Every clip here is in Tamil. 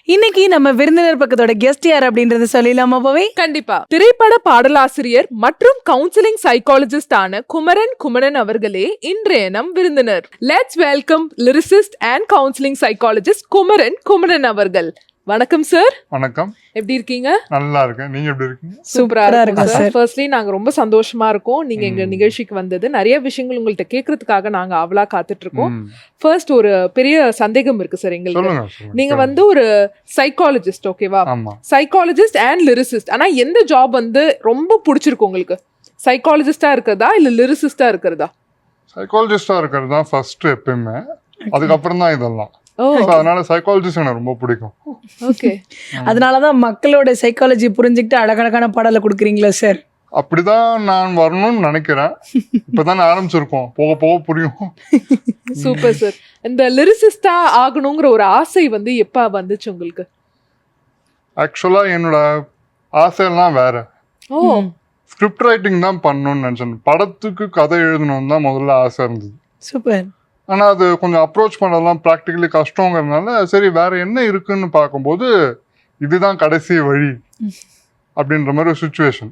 இன்னைக்கு நம்ம விருந்தினர் பக்கத்தோட கெஸ்ட் யார் அப்படின்றத சொல்லலாமா போவே? கண்டிப்பா. திரைப்பட பாடலாசிரியர் மற்றும் கவுன்சிலிங் சைக்காலஜிஸ்ட் ஆன குமரன் அவர்களே இன்றைய நம் விருந்தினர். Let's welcome lyricist and counselling psychologist Kumaran அவர்கள். வணக்கம் சார். வணக்கம். எப்படி இருக்கீங்க? நல்லா இருக்கேன். நீங்க எப்படி இருக்கீங்க? சூப்பரா இருக்கும் சார். ஃபர்ஸ்ட்லி நாங்க ரொம்ப சந்தோஷமா இருக்கோம் நீங்க எங்க நிகழ்ச்சிக்கு வந்தது. நிறைய விஷயங்கள் உங்கள்ட்ட கேட்கறதுக்காக நாங்க அவளா காத்துட்டு இருக்கோம். ஃபர்ஸ்ட் ஒரு பெரிய சந்தேகம் இருக்கு சார் எங்களுக்கு. நீங்க வந்து ஒரு சைக்காலஜிஸ்ட், ஓகேவா? Psychologist and lyricist. ஆனா எந்த ஜாப் வந்து ரொம்ப பிடிச்சிருக்கு உங்களுக்கு? சைக்காலஜிஸ்டா இருக்கிறதா இல்ல லிரிசிஸ்டா இருக்கிறதா? சைக்காலஜிஸ்டா இருக்கிறது தான் ஃபர்ஸ்ட் எப்பயுமே, அதுக்கப்புறம் தான் இதெல்லாம். அதனால சைக்காலஜிஸ்ட் எனக்கு ரொம்ப பிடிக்கும். ஓகே. அதனாலதான் மக்களோட சைக்காலஜி புரிஞ்சுக்கிட்டு அழகழகான பாடலை கொடுக்குறீங்களா சார்? அப்படிதான் நான் வரணும்னு நினைக்கிறேன். இப்பதான் ஆரம்பிச்சிருக்கோம், போக போக புரியும். Super sir. இந்த லிரிசிஸ்டா ஆகணுங்கிற ஒரு ஆசை வந்து எப்ப வந்துச்சு உங்களுக்கு? ஆக்சுவலா என்னோட ஆசையெல்லாம் வேற. ஸ்கிரிப்ட் ரைட்டிங் தான் பண்ணணும்னு நினைச்சேன். படத்துக்கு கதை எழுதணும்னு தான் முதல்ல ஆசை இருந்தது. சூப்பர். ஆனால் அது கொஞ்சம் அப்ரோச் பண்ணலாம் ப்ராக்டிக்கலி கஷ்டங்கிறதுனால சரி வேற என்ன இருக்குன்னு பார்க்கும்போது இதுதான் கடைசி வழி அப்படின்ற மாதிரி ஒரு சுச்சுவேஷன்.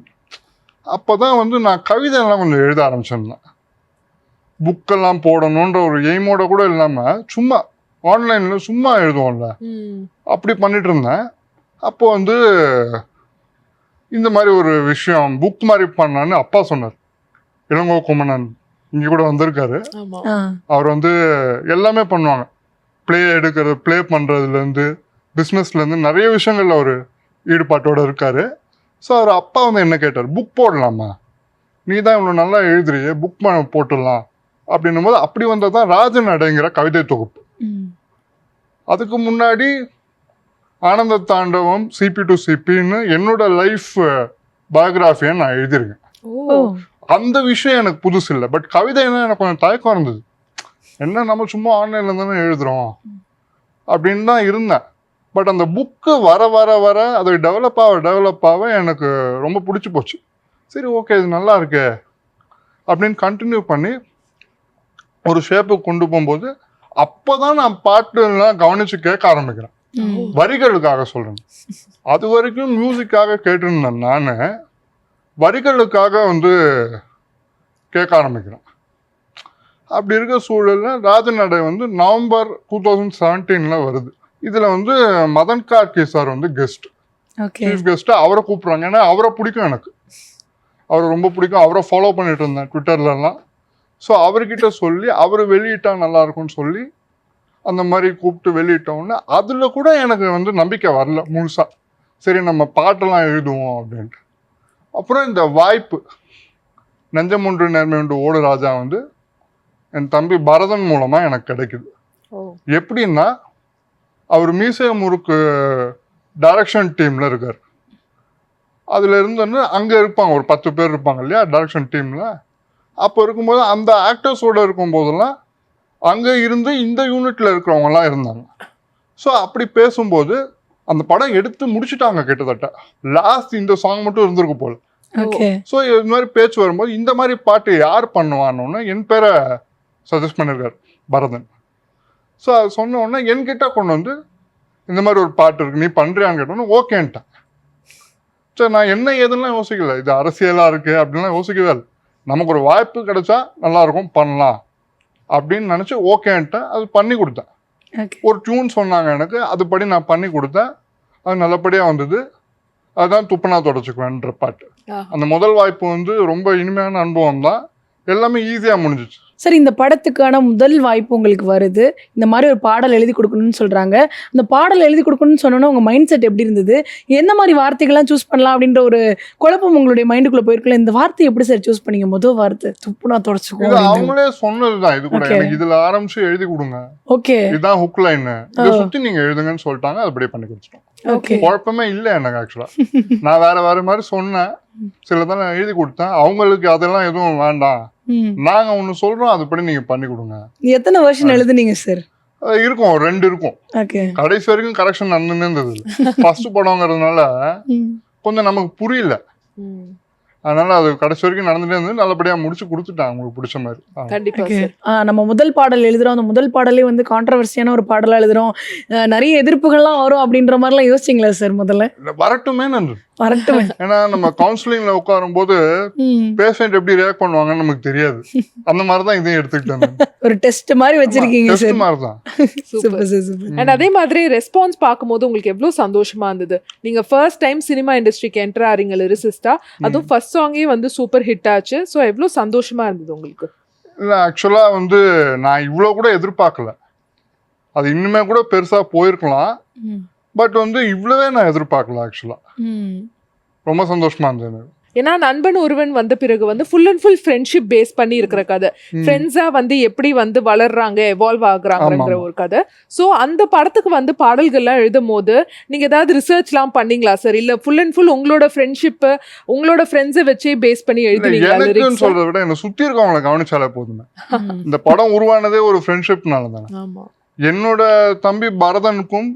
அப்போ தான் வந்து நான் கவிதையெல்லாம் கொஞ்சம் எழுத ஆரம்பிச்சிருந்தேன். புக்கெல்லாம் போடணுன்ற ஒரு எய்மோட கூட இல்லாமல் சும்மா ஆன்லைனில் சும்மா எழுதுவோம்ல, அப்படி பண்ணிட்டு இருந்தேன். அப்போ வந்து இந்த மாதிரி ஒரு விஷயம் புக் மாதிரி பண்ணான்னு அப்பா சொன்னார். இளங்கோ குமரன் இங்கே கூட வந்திருக்காரு. அவர் வந்து எல்லாமே பண்ணுவாங்க, ப்ளே எடுக்கிறது, ப்ளே பண்ணுறதுலேருந்து பிஸ்னஸ்லேருந்து நிறைய விஷயங்கள்ல ஒரு ஈடுபாட்டோடு இருக்கார். ஸோ அவர் அப்பா வந்து என்ன கேட்டார், புக் போடலாமா, நீ தான் இவ்வளோ நல்லா எழுதுறியே, புக் போட்டுடலாம் அப்படின்னும் போது அப்படி வந்தது தான் ராஜன் அடைங்கிற கவிதை தொகுப்பு. அதுக்கு முன்னாடி ஆனந்த தாண்டவம், சிபி டு சிபின்னு என்னோட லைஃப் பயோகிராஃபியை நான் எழுதியிருக்கேன். அந்த விஷயம் எனக்கு புதுசு இல்லை. பட் கவிதைன்னா எனக்கு கொஞ்சம் தயக்கம் இருந்தது. என்ன நம்ம சும்மா ஆன்லைனில் தானே எழுதுகிறோம் அப்படின்னு தான் இருந்தேன். பட் அந்த புக்கு வர வர வர அது டெவலப் ஆக எனக்கு ரொம்ப பிடிச்சி போச்சு. சரி ஓகே இது நல்லா இருக்கே அப்படின்னு கண்டினியூ பண்ணி ஒரு ஷேப்புக்கு கொண்டு போகும்போது அப்போ தான் நான் பாட்டுலாம் கவனித்து கேட்க ஆரம்பிக்கிறேன். வரிகளுக்காக சொல்கிறேன். அது வரைக்கும் மியூசிக்காக கேட்டுருந்தேன். நான் வரிகளுக்காக வந்து கேட்க ஆரம்பிக்கிறேன். அப்படி இருக்க சூழலில் ராஜன் நடை வந்து நவம்பர் 2017 வருது. இதில் வந்து மதன் கார்கே சார் வந்து கெஸ்ட், சீஃப் கெஸ்ட்டு. அவரை கூப்பிட்றாங்க. ஏன்னா அவரை பிடிக்கும், எனக்கு அவரை ரொம்ப பிடிக்கும். அவரை ஃபாலோ பண்ணிட்டு இருந்தேன் ட்விட்டர்லலாம். ஸோ அவர்கிட்ட சொல்லி அவர் வெளியிட்டா நல்லா இருக்கும்னு சொல்லி அந்த மாதிரி கூப்பிட்டு வெளியிட்டோன்னே அதில் கூட எனக்கு வந்து நம்பிக்கை வரல முழுசாக. சரி நம்ம பாட்டெல்லாம் எழுதுவோம் அப்படின்ட்டு. அப்புறம் இந்த வாய்ப்பு நெஞ்சமொன்று நேர்மை ஒன்று ஓடு ராஜா வந்து என் தம்பி பரதன் மூலமாக எனக்கு கிடைக்குது. எப்படின்னா அவர் மீசை முறுக்கு டைரக்ஷன் டீமில் இருக்கார். அதில் இருந்தோன்னு அங்கே இருப்பாங்க, ஒரு 10 பேர் இருப்பாங்க இல்லையா டைரக்ஷன் டீமில். அப்போ இருக்கும்போது அந்த ஆக்டர்ஸோடு இருக்கும்போதெல்லாம் அங்கே இருந்து இந்த யூனிட்டில் இருக்கிறவங்கலாம் இருந்தாங்க. ஸோ அப்படி பேசும்போது அந்த படம் எடுத்து முடிச்சுட்டாங்க கிட்டத்தட்ட. லாஸ்ட் இந்த சாங் மட்டும் இருந்திருக்கு போல். ஸோ இது மாதிரி பேச்சு வரும்போது இந்த மாதிரி பாட்டு யார் பண்ணுவான்னு என் பேரை சஜஸ்ட் பண்ணியிருக்காரு பரதன். ஸோ அது சொன்ன உடனே என்கிட்ட கொண்டு வந்து இந்த மாதிரி ஒரு பாட்டு இருக்கு, நீ பண்ணுறியான்னு கேட்டோன்னே ஓகேன்ட்டேன். சரி நான் என்ன ஏதுன்னா யோசிக்கல, இது அரசியலாக இருக்கு அப்படின்லாம் யோசிக்கவே இல்லை. நமக்கு ஒரு வாய்ப்பு கிடைச்சா நல்லாயிருக்கும் பண்ணலாம் அப்படின்னு நினச்சி ஓகேன்ட்டேன். அது பண்ணி கொடுத்தேன். ஒரு டியூன் சொன்னாங்க எனக்கு, அதுபடி நான் பண்ணி கொடுத்தேன். அது நல்லபடியாக வந்தது. அதுதான் துப்புனா தொடச்சிக்குவேன்ற பாட்டு. அந்த முதல் வாய்ப்பு வந்து ரொம்ப இனிமையான அனுபவம் தான். எல்லாமே ஈஸியாக முடிஞ்சிச்சு. சரி, இந்த படத்துக்கான முதல் வாய்ப்பு உங்களுக்கு வருது. இந்த மாதிரி ஒரு பாடல் எழுதி கொடுக்கணும்னு சொல்றாங்க. அந்த பாடல் எழுதி கொடுக்கணும்னு சொன்னோன்னா உங்க மைண்ட் செட் எப்படி இருந்தது? எந்த மாதிரி வார்த்தைகள்லாம் சூஸ் பண்ணலாம் அப்படின்ற ஒரு குழப்பம் உங்களுடைய மைண்டுக்குள்ள போயிருக்கல. இந்த வார்த்தை எப்படி சார் சூஸ் பண்ணீங்க? முதல் வார்த்தை துப்புனா தொடச்சுக்கோ. அவங்களே சொன்னதுதான். இது கூட எனக்கு இதுல ஆரம்பிச்சு எழுதி கொடுங்க, ஓகே இதுதான் ஹுக் லைன், இதை சுத்தி நீங்க எழுதுங்கன்னு சொல்லிட்டாங்க. அதுபடியே பண்ணி கொடுத்துட்டோம். குழப்பமே இல்லை எனக்கு. ஆக்சுவலா நான் வேற மாதிரி சொன்னேன், சிலதான் எழுதி கொடுத்தேன். அவங்களுக்கு அதெல்லாம் எதுவும் வேண்டாம், நாங்க ஒண்ணு சொல்றோம் அதுபடி நீங்க பண்ணி கொடுங்க. எத்தனை வருஷம் எழுதுனீங்க சார்? இருக்கும், 2 இருக்கும். கடைசி வரைக்கும் கரெக்ஷன் நடந்துன்னு இருந்தது. ஃபர்ஸ்ட் படம்ங்கிறதுனால கொஞ்சம் நமக்கு புரியல. அதனால அது கடைசி வரைக்கும் நடந்துட்டே இருந்து நல்லபடியா முடிச்சு கொடுத்துட்டாங்க உங்களுக்கு பிடிச்ச மாதிரி. கண்டிப்பா Okay. சார். நம்ம முதல் பாடல் எழுதுறோம், அந்த முதல் பாடலே வந்து கான்ட்ரவர்சியான ஒரு பாடலா எழுதுறோம், நிறைய எதிர்ப்புகள்லாம் வரும் அப்படின்ற மாதிரிலாம் யோசிச்சிங்களா சார் முதல்ல? வரட்டுமே நன்று. வரட்டுமே. ஏன்னா நம்ம கவுன்சிலிங்ல உட்காரும் போது பேஷண்ட் எப்படி ரியாக்ட் பண்ணுவாங்கன்னு நமக்கு தெரியாது. அந்த மாதிரிதான் இதையும் எடுத்துக்கிட்டேன். ஒரு டெஸ்ட் மாதிரி வச்சிருக்கீங்க டெஸ்ட் சார். மாதிரி தான். Super sir, super. அண்ட் அதே மாதிரி ரெஸ்பான்ஸ் பார்க்கும்போது உங்களுக்கு எவ்வளவு சந்தோஷமா இருந்தது? நீங்க ஃபர்ஸ்ட் டைம் சினிமா இண்டஸ்ட்ரிக்கு என்டர் ஆறீங்க லிரிசிஸ்டா, அதுவும் ஃபர்ஸ்ட் சாங்கே வந்து சூப்பர் ஹிட் ஆச்சு. ஸோ எவ்வளவு சந்தோஷமா இருந்தது உங்களுக்கு? இல்ல ஆக்சுவலா வந்து நான் இவ்வளவு கூட எதிர்பார்க்கல. அது இன்னுமே கூட பெருசா போயிருக்கலாம். பட் வந்து இவ்வளவே நான் எதிர்பார்க்கல ஆக்சுவலா. ரொம்ப சந்தோஷமா இருந்தது. ஏன்னா நண்பன் ஒருவன் வந்த பிறகு வந்து full and full friendship base பண்ணி இருக்கிற கதை, ஃப்ரெண்ட்ஸா வந்து எப்படி வந்து வளர்றாங்க, எவால்வ் ஆகுறாங்கிற ஒரு கதை. ஸோ அந்த படத்துக்கு வந்து பாடல்கள்லாம் எழுதும் போது நீங்க ஏதாவது ரிசர்ச்லாம் பண்ணீங்களா சார்? இல்ல ஃபுல் அண்ட் ஃபுல் உங்களோட ஃப்ரெண்ட்ஷிப், உங்களோட ஃப்ரெண்ட்ஸை வச்சே பேஸ் பண்ணி எழுதுவீங்களா? எனக்குன்னு சொல்றதை விட என்ன சுத்தி இருக்கவங்களை கவனிச்சாலே போதுமே. இந்த படம் உருவானதே ஒரு ஃப்ரெண்ட்ஷிப்னால தானே. ஆமா. என்னோட தம்பி பரதனுக்கும்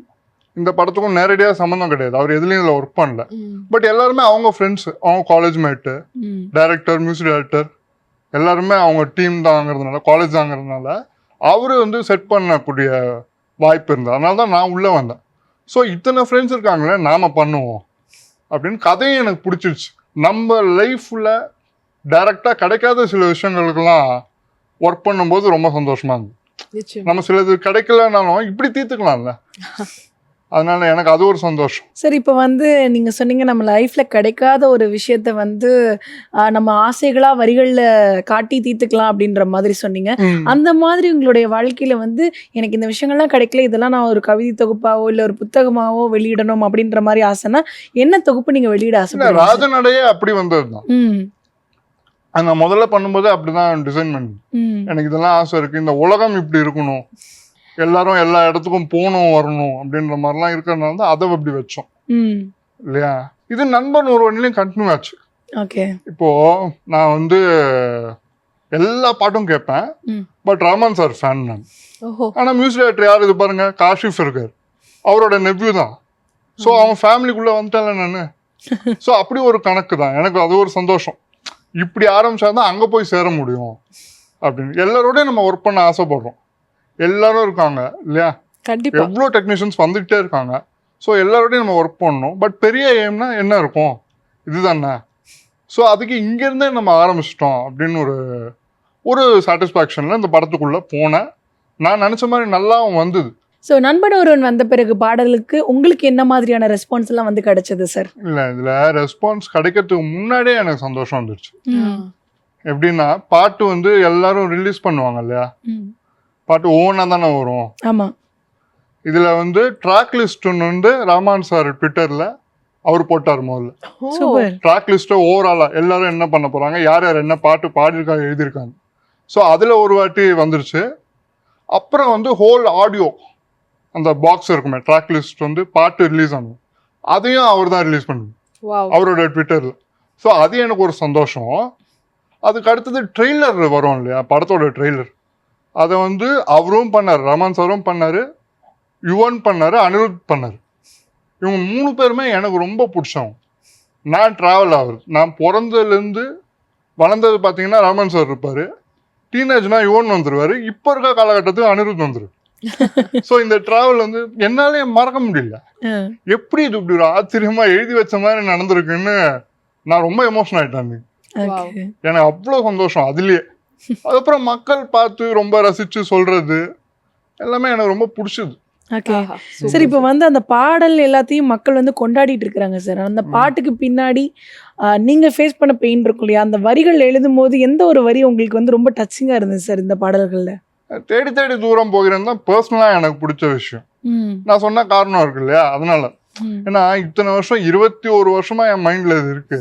இந்த படத்துக்கும் நேரடியாக சம்மந்தம் கிடையாது. அவர் எதுலையும் இதில் ஒர்க் பண்ணல. பட் எல்லாருமே அவங்க ஃப்ரெண்ட்ஸ், அவங்க college mate, director, music director எல்லாருமே அவங்க டீம் தாங்கிறதுனால, காலேஜ் தாங்கிறதுனால அவரு வந்து செட் பண்ணக்கூடிய வாய்ப்பு இருந்தது. அதனால தான் நான் உள்ளே வந்தேன். ஸோ இத்தனை ஃப்ரெண்ட்ஸ் இருக்காங்களே, நாம பண்ணுவோம் அப்படின்னு கதையும் எனக்கு பிடிச்சிருச்சு. நம்ம லைஃப்பில் டைரக்டாக கிடைக்காத சில விஷயங்களுக்கெல்லாம் ஒர்க் பண்ணும்போது ரொம்ப சந்தோஷமா இருந்தது. நம்ம சிலது கிடைக்கலனாலும் இப்படி தீர்த்துக்கலாம்ல. அதனால எனக்கு அது ஒரு சந்தோஷம். சார், இப்போ வந்து நீங்க சொன்னீங்க நம்ம லைஃப்ல கிடைக்காத ஒரு விஷயத்த வந்து நம்ம ஆசைகளா வரிகள்ல காட்டி தீர்த்துக்கலாம் அப்படின்ற மாதிரி சொன்னீங்க. அந்த மாதிரி உங்களுடைய வாழ்க்கையில வந்து எனக்கு இந்த விஷயங்கள்லாம் கிடைக்கல, இதெல்லாம் நான் ஒரு கவிதை தொகுப்பாவோ இல்ல ஒரு புத்தகமாவோ வெளியிடணும் அப்படின்ற மாதிரி ஆசைனா என்ன தொகுப்பு நீங்க வெளியிட ஆசைப்படுறீங்க? ராஜநடையே அப்படி வந்ததுதான். நான் முதல்ல பண்ணும்போது அப்படிதான் டிசைன் பண்ணி, எனக்கு இதெல்லாம் ஆசை இருக்கு, இந்த உலகம் இப்படி இருக்கணும், எல்லாரும் எல்லா இடத்துக்கும் போகணும் வரணும் அப்படின்ற மாதிரிலாம் இருக்கிறதுனால தான் அதை அப்படி வச்சோம் இல்லையா. இது நண்பன் ஒருவன்லையும் கண்டினியூ ஆச்சு. இப்போ நான் வந்து எல்லா பாட்டும் கேட்பேன். பட் ரஹ்மான் சார் ஃபேன் நான். ஆனா மியூசிக் டைரக்டர் யார் இது பாருங்க, காஷிஃப் இருக்கார், அவரோட நெவ்யூ தான். ஸோ அவன் ஃபேமிலிக்குள்ள வந்துட்டால நானு. ஸோ அப்படி ஒரு கணக்கு தான். எனக்கு அது ஒரு சந்தோஷம். இப்படி ஆரம்பிச்சாதான் அங்க போய் சேர முடியும் அப்படின்னு. எல்லாரோடய நம்ம ஒர்க் பண்ண ஆசைப்படுறோம். எல்லாரும் இருக்காங்க இல்லையா, எவ்வளோ டெக்னீஷியன்ஸ் வந்துகிட்டே இருக்காங்க. ஸோ எல்லாரோடையும் நம்ம ஒர்க் பண்ணணும். பட் பெரிய எய்ம்னா என்ன இருக்கும், இதுதானே. ஸோ அதுக்கு இங்கேருந்தே நம்ம ஆரம்பிச்சிட்டோம் அப்படின்னு ஒரு சாட்டிஸ்ஃபேக்ஷனில் இந்த படத்துக்குள்ளே போனேன். நான் நினச்ச மாதிரி நல்லாவும் வந்தது. ஸோ நண்பன் ஒருவன் வந்த பிறகு பாடலுக்கு உங்களுக்கு என்ன மாதிரியான ரெஸ்பான்ஸ் எல்லாம் வந்து கிடைச்சது சார்? இல்லை, இதில் ரெஸ்பான்ஸ் கிடைக்கிறதுக்கு முன்னாடியே எனக்கு சந்தோஷம் வந்துடுச்சு. எப்படின்னா பாட்டு வந்து எல்லாரும் ரிலீஸ் பண்ணுவாங்க இல்லையா, பாட்டு ஓனா தானே வரும். ஆமா. இதுல வந்து ட்ராக் லிஸ்ட் ஒன்று வந்து ரஹ்மான் சார் ட்விட்டர்ல அவர் போட்டார். முதல்ல ட்ராக் லிஸ்ட்டை ஓவராலா எல்லாரும் என்ன பண்ண போறாங்க, யார் யார் என்ன பாட்டு பாடிருக்காங்க எழுதியிருக்காங்க. ஸோ அதுல ஒரு வாட்டி வந்துருச்சு. அப்புறம் வந்து ஹோல் ஆடியோ அந்த பாக்ஸ் இருக்குமே, ட்ராக் லிஸ்ட் வந்து பாட்டு ரிலீஸ் ஆகும், அதையும் அவர் தான் ரிலீஸ் பண்ணுவார் அவரோட ட்விட்டர்ல. ஸோ அது எனக்கு ஒரு சந்தோஷம். அதுக்கு அடுத்தது ட்ரெய்லர் வரும் இல்லையா, படத்தோட ட்ரெய்லர், அதை வந்து அவரும் பண்ணார், ரஹ்மான் சாரும் பண்ணாரு, யுவன் பண்ணாரு, அனிருத் பண்ணாரு. இவங்க 3 பேருமே எனக்கு ரொம்ப பிடிச்சவங்க. நான் டிராவல் ஆகுது, நான் பிறந்ததுலேருந்து வளர்ந்தது பார்த்தீங்கன்னா ரஹ்மான் சார் இருப்பாரு, டீனேஜ்னா யுவன் வந்துருவாரு, இப்போ இருக்க காலகட்டத்துக்கு அனிருத் வந்துரு. ஸோ இந்த டிராவல் வந்து என்னாலே மறக்க முடியல. எப்படி இது இப்படி ஒரு ஆச்சரியமா எழுதி வச்ச மாதிரி நடந்திருக்குன்னு நான் ரொம்ப எமோஷன் ஆயிட்டேன். எனக்கு அவ்வளோ சந்தோஷம் அதுலயே. அதுக்கப்புறம் மக்கள் பார்த்து ரொம்ப ரசிச்சு சொல்றது எல்லாமே எனக்கு ரொம்ப பிடிச்சது. சார், இப்போ வந்து அந்த பாடல் எல்லாத்தையும் மக்கள் வந்து கொண்டாடிட்டு இருக்கிறாங்க சார். அந்த பாட்டுக்கு பின்னாடி நீங்க ஃபேஸ் பண்ண பெயின் இருக்கும் இல்லையா, அந்த வரிகள் எழுதும் போது எந்த ஒரு வரி உங்களுக்கு வந்து ரொம்ப டச்சிங்கா இருந்தது சார் இந்த பாடல்கள்ல? தேடி தேடி தூரம் போகிறேன் தான் பர்சனலா எனக்கு பிடிச்ச விஷயம். நான் சொன்ன காரணம் இருக்கு இல்லையா, அதனால. ஏன்னா இத்தனை வருஷம் 21 வருஷமா என் மைண்ட்ல இது இருக்கு.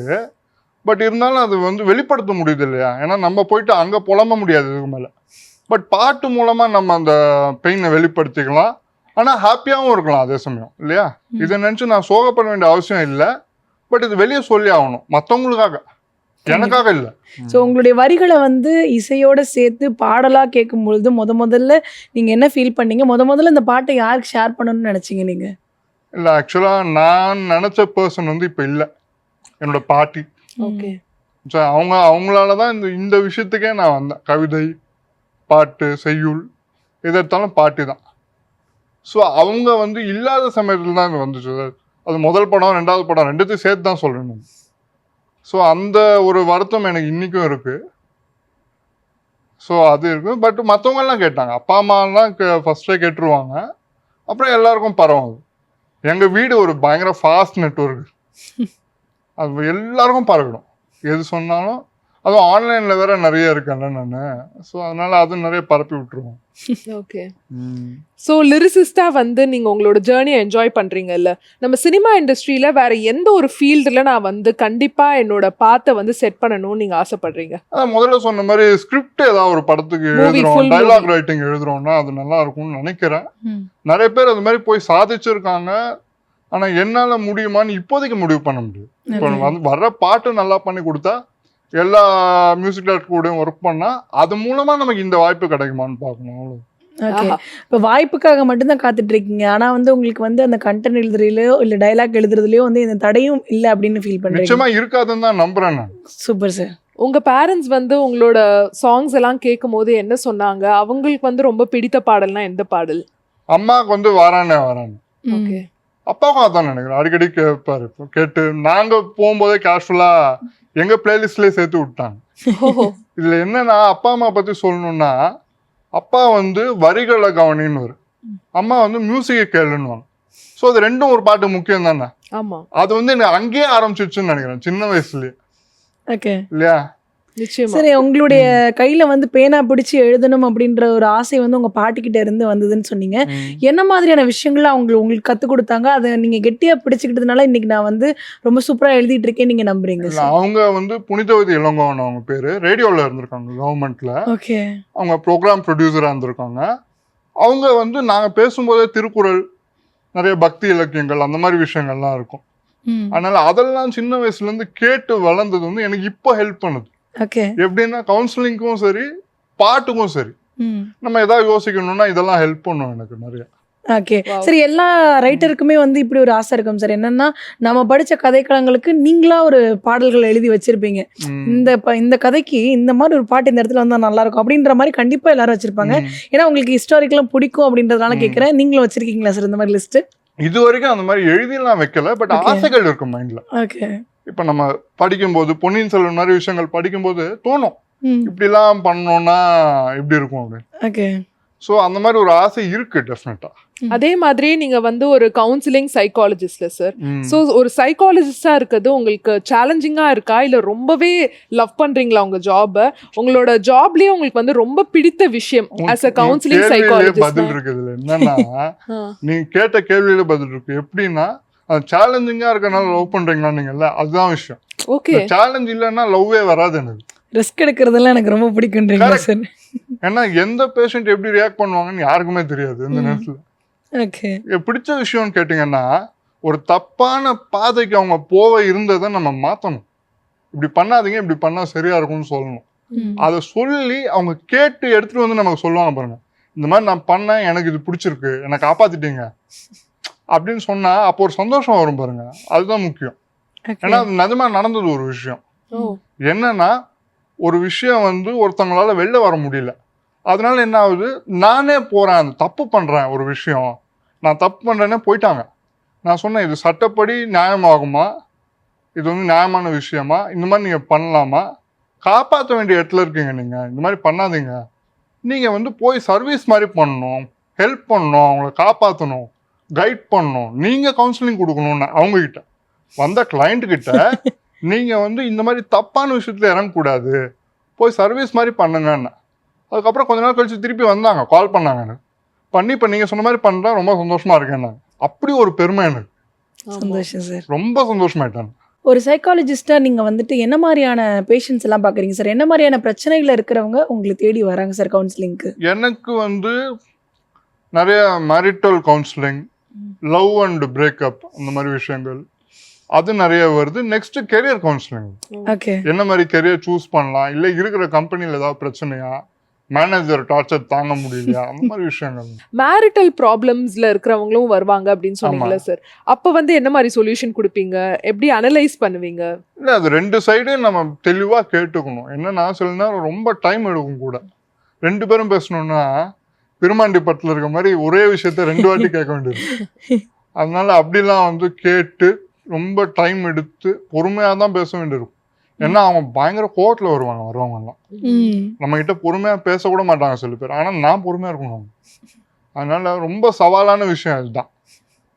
பட் இருந்தாலும் அது வந்து வெளிப்படுத்த முடியுது இல்லையா, ஏன்னா நம்ம போயிட்டு அங்கே புலம்ப முடியாது இதுக்கு மேலே. பட் பாட்டு மூலமாக நம்ம அந்த பெயினை வெளிப்படுத்திக்கலாம், ஆனால் ஹாப்பியாகவும் இருக்கலாம் அதே சமயம் இல்லையா. இதை நினச்சி நான் சோகப்பட வேண்டிய அவசியம் இல்லை. பட் இது வெளியே சொல்லி ஆகணும், மற்றவங்களுக்காக, எனக்காக இல்லை. ஸோ உங்களுடைய வரிகளை வந்து இசையோட சேர்த்து பாடலாக கேட்கும் பொழுது முதல்ல நீங்கள் என்ன ஃபீல் பண்ணீங்க? முதல்ல இந்த பாட்டை யாருக்கு ஷேர் பண்ணணும்னு நினச்சிங்க நீங்கள்? இல்லை, ஆக்சுவலாக நான் நினச்ச பர்சன் வந்து இப்போ இல்லை, என்னோட பாட்டி. சரி, அவங்களால தான் இந்த விஷயத்துக்கே நான் வந்தேன். கவிதை, பாட்டு, செய்யுள் எது எடுத்தாலும் பாட்டு தான். ஸோ அவங்க வந்து இல்லாத சமயத்தில் தான் இது வந்துச்சு. அது முதல் படம், 2வது படம் ரெண்டுத்தையும் சேர்த்து தான் சொல்லணும். ஸோ அந்த ஒரு வருத்தம் எனக்கு இன்னைக்கும் இருக்கு. ஸோ அது இருக்கு. பட் மற்றவங்க எல்லாம் கேட்டாங்க. அப்பா அம்மாலாம் ஃபர்ஸ்டே கேட்டுருவாங்க. அப்புறம் எல்லாருக்கும் பரவாயில்ல. எங்க வீடு ஒரு பயங்கர ஃபாஸ்ட் நெட்வொர்க். அது எல்லாருக்கும் பரவிடும். எது சொன்னாலும் அதுவும் ஆன்லைன்ல வேற நிறைய இருக்கேன்ல நான். ஸோ அதனால அது நிறைய பரப்பி விட்டுருவோம். ஓகே. ஸோ லிரிசிஸ்டா வந்து நீங்க உங்களோட ஜேர்னியை என்ஜாய் பண்றீங்கல்ல, நம்ம சினிமா இண்டஸ்ட்ரியில வேற எந்த ஒரு ஃபீல்டுல நான் வந்து கண்டிப்பா என்னோட பாத்தை வந்து செட் பண்ணணும்னு நீங்க ஆசைப்படுறீங்க? அதான் முதல்ல சொன்ன மாதிரி ஸ்கிரிப்ட் ஏதாவது ஒரு படத்துக்கு எழுதுறோம், டைலாக் ரைட்டிங் எழுதுறோம்னா அது நல்லா இருக்கும்னு நினைக்கிறேன். நிறைய பேர் அது மாதிரி போய் சாதிச்சிருக்காங்க. ஆனா என்னால முடியுமான்னு இப்போதைக்கு முடிவு பண்ண முடியும். இப்போ வந்து வர்ற பாட்டு நல்லா பண்ணி கொடுத்தா எல்லா மியூசிக் டைரக்டர் கூடயும் ஒர்க் பண்ணா அது மூலமா நமக்கு இந்த வாய்ப்பு கிடைக்குமான்னு பார்க்கணும். அவ்வளோ. ஓகே. இப்போ வாய்ப்புக்காக மட்டும்தான் காத்துட்டு இருக்கீங்க. ஆனா வந்து உங்களுக்கு வந்து அந்த கண்டென்ட் எழுதுறதுலயோ இல்ல டைலாக் எழுதுறதுலயோ வந்து இந்த தடையும் இல்லை அப்படின்னு ஃபீல் பண்றீங்க? நிச்சயமா இருக்காதுன்னு தான் நம்புறேன் நான். Super sir. உங்க பேரண்ட்ஸ் வந்து உங்களோட சாங்ஸ் எல்லாம் கேட்கும் போது என்ன சொன்னாங்க? அவங்களுக்கு வந்து ரொம்ப பிடித்த பாடல்னா எந்த பாடல்? அம்மாவுக்கு வந்து வாரானே. ஓகே. அப்பாவுக்கும் அதான் நினைக்கிறேன். அடிக்கடி கேட்பாரு. இப்போ கேட்டு நாங்க போகும்போதே கேஷுவலா எங்க பிளேலிஸ்ட்லயே சேர்த்து விட்டாங்க. இதுல என்னன்னா அப்பா அம்மா பத்தி சொல்லணும்னா, அப்பா வந்து வரிகளை கவனின்னு வரும், அம்மா வந்து மியூசிக்கை கேளுன்னு. ஸோ அது ரெண்டும் ஒரு பாட்டு முக்கியம் தானே. ஆமா. அது வந்து எனக்கு அங்கேயே ஆரம்பிச்சிருச்சுன்னு நினைக்கிறேன், சின்ன வயசுலயே. ஓகே. இல்லையா? நிச்சயமா. சரி, உங்களுடைய கையில வந்து பேனா பிடிச்சி எழுதணும் அப்படின்ற ஒரு ஆசை வந்து உங்க பாட்டிக்கிட்ட இருந்து வந்ததுன்னு சொன்னீங்க. என்ன மாதிரியான விஷயங்கள் உங்களுக்கு கத்துக் கொடுத்தாங்க? அதை நீங்க கெட்டியா பிடிச்சுக்கிட்டதுனால இன்னைக்கு நான் வந்து ரொம்ப சூப்பரா எழுதிட்டு இருக்கேன் நீங்க நம்புறீங்க? அவங்க வந்து புனிதவதி இளங்கோவன் அவங்க பேரு, ரேடியோல இருந்திருக்காங்க கவர்மெண்ட்ல. ஓகே. அவங்க ப்ரோக்ராம் ப்ரொடியூசரா இருந்திருக்காங்க. அவங்க வந்து நாங்க பேசும்போதே திருக்குறள், நிறைய பக்தி இலக்கியங்கள் அந்த மாதிரி விஷயங்கள்லாம் இருக்கும். அதனால அதெல்லாம் சின்ன வயசுல இருந்து கேட்டு வளர்ந்தது வந்து எனக்கு இப்போ ஹெல்ப் பண்ணுது. ஓகே. எப்படின்னா கவுன்சிலிங்க்கும் சரி பாட்டுக்கும் சரி நம்ம ஏதாவது யோசிக்கணும்னா இதெல்லாம் ஹெல்ப் பண்ணும் எனக்கு நிறைய. ஓகே. சரி, எல்லா ரைட்டருக்குமே வந்து இப்படி ஒரு ஆசை இருக்கும் சார். என்னன்னா நம்ம படிச்ச கதைக்களங்களுக்கு நீங்களா ஒரு பாடல்கள் எழுதி வச்சிருப்பீங்க. இந்த கதைக்கு இந்த மாதிரி ஒரு பாட்டு இந்த இடத்துல வந்தா நல்லா இருக்கும் அப்படின்ற மாதிரி கண்டிப்பா எல்லாரும் வச்சிருப்பாங்க. ஏன்னா உங்களுக்கு ஹிஸ்டாரிக்கெல்லாம் பிடிக்கும் அப்படின்றதுனால கேட்கறேன். நீங்களும் வச்சிருக்கீங்களா சார் இந்த மாதிரி லிஸ்ட்? இது வரைக்கும் அந்த மாதிரி எழுதிலாம் வைக்கல. பட் ஆசைகள் இருக்கும் மைண்ட்ல. ஓகே. இப்ப நம்ம படிக்கும்போது பொன்னியின் செல்வன் மாதிரி விஷயங்கள் படிக்கும்போது தோணும், இப்படிலாம் பண்ணோம்னா எப்படி இருக்கும் அப்படின்னு. ஓகே. ஸோ அந்த மாதிரி ஒரு ஆசை இருக்கு டெஃபினட்டா. அதே மாதிரி நீங்க வந்து ஒரு கவுன்சிலிங் சைக்காலஜிஸ்ட்ல சார். ஸோ ஒரு சைக்காலஜிஸ்டா இருக்கிறது உங்களுக்கு சேலஞ்சிங்கா இருக்கா, இல்ல ரொம்பவே லவ் பண்றீங்களா உங்க ஜாப? உங்களோட ஜாப்லயே உங்களுக்கு வந்து ரொம்ப பிடித்த விஷயம் as a counseling psychologist? பதில் இருக்குது. என்னன்னா நீங்க கேட்ட கேள்வியில பதில் இருக்கு. எப்படின்னா அது சேலஞ்சிங்கா இருக்கனால லவ் பண்றீங்களா நீங்கல்ல, அதுதான் விஷயம். ஓகே. சேலஞ்ச் இல்லைன்னா லவ்வே வராது எனக்கு. ரிஸ்க் எடுக்கிறதெல்லாம் எனக்கு ரொம்ப பிடிக்கும்ன்றீங்களா சார்? ஏன்னா எந்த பேஷண்ட் எப்படி ரியாக்ட் பண்ணுவாங்கன்னு யாருக்குமே தெரியாது இந்த நேரத்துல. ஓகே. பிடிச்ச விஷயம்னு கேட்டீங்கன்னா ஒரு தப்பான பாதைக்கு அவங்க போக இருந்ததை நம்ம மாத்தணும். இப்படி பண்ணாதீங்க, இப்படி பண்ணா சரியா இருக்கும்னு சொல்லணும். அதை சொல்லி அவங்க கேட்டு எடுத்துட்டு வந்து நமக்கு சொல்லுவாங்க பாருங்க, இந்த மாதிரி நான் பண்ணேன், எனக்கு இது பிடிச்சிருக்கு, என்னை காப்பாத்திட்டீங்க அப்படின்னு சொன்னா அப்போ ஒரு சந்தோஷம் வரும் பாருங்க. அதுதான் முக்கியம். ஏன்னா நிஜமா நடந்தது ஒரு விஷயம். என்னன்னா ஒரு விஷயம் வந்து ஒருத்தவங்களால வெளில வர முடியல, அதனால என்ன ஆகுது, நானே போறேன், அந்த தப்பு பண்றேன், ஒரு விஷயம் நான் தப்பு பண்றேன்னே போயிட்டாங்க. நான் சொன்னேன், இது சட்டப்படி நியாயமாகுமா, இது வந்து நியாயமான விஷயமா, இந்த மாதிரி நீங்க பண்ணலாமா, காப்பாற்ற வேண்டிய இடத்துல இருக்கீங்க, நீங்க இந்த மாதிரி பண்ணாதீங்க, நீங்க வந்து போய் சர்வீஸ் மாதிரி பண்ணணும், ஹெல்ப் பண்ணணும், அவங்கள காப்பாற்றணும், கைட் பண்ணணும், நீங்க கவுன்சிலிங் கொடுக்கணும்னு அவங்க கிட்ட வந்த கிளைண்ட் கிட்ட நீங்க வந்து இந்த மாதிரி தப்பான விஷயத்துல இறங்கக்கூடாது, போய் சர்வீஸ் மாதிரி பண்ணுங்கன்னு. அதுக்கப்புறம் கொஞ்ச நாள் கழிச்சு திருப்பி வந்தாங்க, கால் பண்ணாங்க பண்ணி, இப்போ நீங்க சொன்ன மாதிரி பண்றேன், ரொம்ப சந்தோஷமா இருக்கேன். அப்படி ஒரு பெருமை எனக்கு. சந்தோஷம் சார், ரொம்ப சந்தோஷமாயிட்டாங்க. ஒரு சைக்காலஜிஸ்டா நீங்க வந்துட்டு என்ன மாதிரியான பேஷண்ட்ஸ் எல்லாம் பாக்குறீங்க சார்? என்ன மாதிரியான பிரச்சனைகள் இருக்கிறவங்க உங்களை தேடி வராங்க சார் கவுன்சிலிங்க்கு? எனக்கு வந்து நிறைய marital counselling, love and breakup அந்த மாதிரி விஷயங்கள் அது நிறைய வருது. நெக்ஸ்ட் கெரியர் கவுன்சிலிங், ஓகே, என்ன மாதிரி கெரியர் சூஸ் பண்ணலாம், இல்லை இருக்கிற கம்பெனியில் ஏதாவது பிரச்சனையா, மேனேஜர் டார்ச்சர் தாங்க முடியலையா, அந்த மாதிரி விஷயங்கள். மேரிட்டல் ப்ராப்ளம்ஸ்ல இருக்கிறவங்களும் வருவாங்க அப்படின்னு சொன்னீங்களா சார்? அப்ப வந்து என்ன மாதிரி சொல்யூஷன் கொடுப்பீங்க, எப்படி அனலைஸ் பண்ணுவீங்க? இல்லை, அது 2 சைடையும் நம்ம தெளிவாக கேட்டுக்கணும். என்னன்னா சில நேரம் ரொம்ப டைம் எடுக்கும் கூட. 2 பேரும் பேசணும்னா பெருமாண்டி படத்தில் இருக்க மாதிரி ஒரே விஷயத்த 2 வாட்டி கேட்க வேண்டியது. அதனால அப்படிலாம் வந்து கேட்டு ரொம்ப டைம் எடுத்து பொறுமையாக தான் பேச வேண்டியிருக்கும். ஏன்னா அவங்க பயங்கர கோவத்தில் வருவாங்க வரவங்கலாம். நம்ம கிட்ட பொறுமையாக பேசக்கூட மாட்டாங்க சில பேர். ஆனால் நான் பொறுமையாக இருக்கணும். அதனால ரொம்ப சவாலான விஷயம் இதுதான்.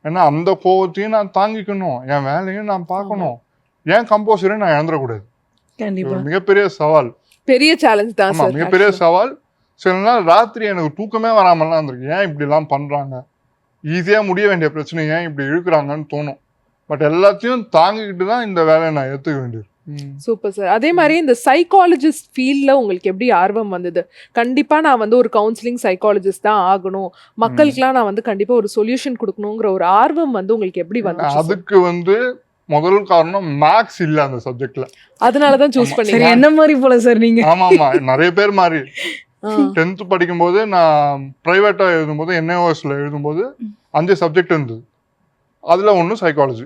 ஏன்னா அந்த கோவத்தையும் நான் தாங்கிக்கணும், என் வேலையும் நான் பார்க்கணும், ஏன் கம்போசரையும் நான் இழந்துடக்கூடாது. கண்டிப்பா மிகப்பெரிய சவால், பெரிய சேலஞ்ச் தான் சார். மிகப்பெரிய சவால். சில நாள் ராத்திரி எனக்கு தூக்கமே வராமலாம் இருந்திருக்கு. ஏன் இப்படிலாம் பண்றாங்க, ஈஸியா முடிய வேண்டிய பிரச்சனை ஏன் இப்படி இழுக்கிறாங்கன்னு தோணும். பட் எல்லாத்தையும் தாங்கிக்கிட்டு தான் இந்த வேலையை நான் ஏற்றுக்க வேண்டியது. Super sir. அதே மாதிரி இந்த சைக்காலஜிஸ்ட் ஃபீல்ட்ல உங்களுக்கு எப்படி ஆர்வம் வந்தது? கண்டிப்பா நான் வந்து ஒரு கவுன்சிலிங் சைக்காலஜிஸ்ட் தான் ஆகணும், மக்களுக்குலாம் நான் வந்து கண்டிப்பா ஒரு சொல்யூஷன் கொடுக்கணுங்கிற ஒரு ஆர்வம் வந்து உங்களுக்கு எப்படி வந்துச்சு? அதுக்கு வந்து முதல் காரணம் மேக்ஸ் இல்ல அந்த சப்ஜெக்ட்ல. அதனாலதான் சூஸ் பண்ணீங்க. என்ன மாதிரி போல சார் நீங்க? ஆமா, நிறைய பேர் மாதிரி 10th படிக்கும்போது நான் பிரைவேட்டா எழுதும்போது NIOSல எழுதும்போது 5 சப்ஜெக்ட் இருந்தது. அதுல ஒன்று சைக்காலஜி.